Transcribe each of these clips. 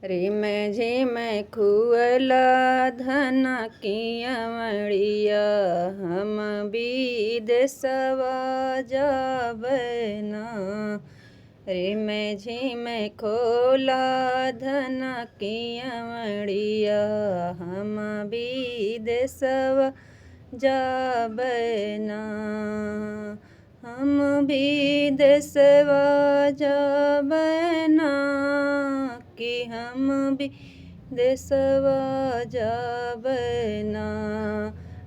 रिम झिम खुअला धन कियवड़िया हम विदेशवा जाबना। रिम झिम खोला धन कियवड़िया हम विदेशवा जाबना। हम विदेशवा जाबना कि हम विदेशवा जाबना।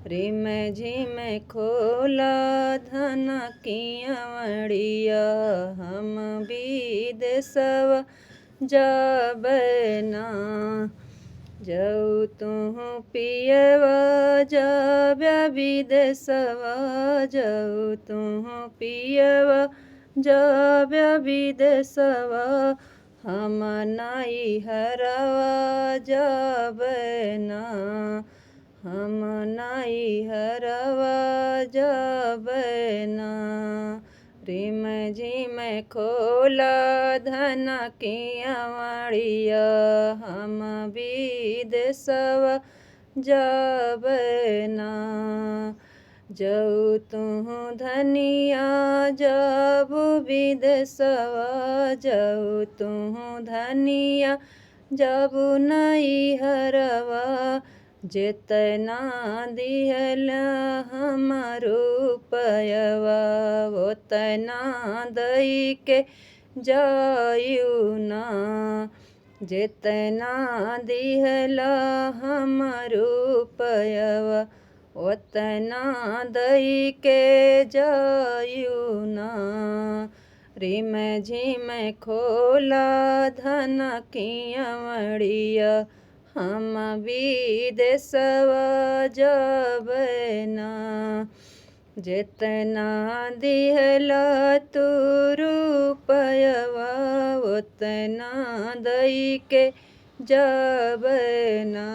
रिम झिम खोला धन कियवड़िया हम विदेशवा जाबना। जाऊ तुहु पियवा जाब्या विदेशवा जाऊ तुहु पियवा जाब्या विदेशवा हम नाई हरवा जाबना। हम नाई हरवा जाबना। रिम झिम खोला धन कियवड़िया हम विदेशवा जाबना। जाऊ तुहु धनिया जाबू विदेशवा जाऊ तुहु धनिया जाबू नाई हरवा। जेतना दिहल हमारो पयवा ओतना दई के जायू ना। जेतना दिहल हमारो पयवा ओतना दई के जायू ना। रिम झिम खोला धन कियवड़िया हम विदेशवा जाबना। जेतना दिहल तू रुपयवा ओतना दई के जाबना।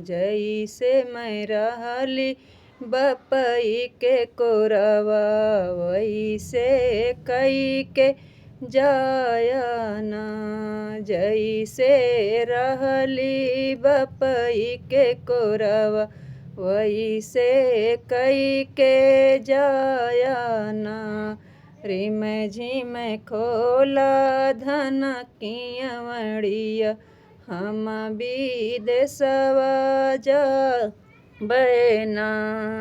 जैसे मैं रहली बपई के कोरवा वैसे कई के जायना। जैसे रहली बपई के कोरवा वैसे कई के जायना। रिम झिम खोला धन कियवड़िया हम विदेशवा जाबना।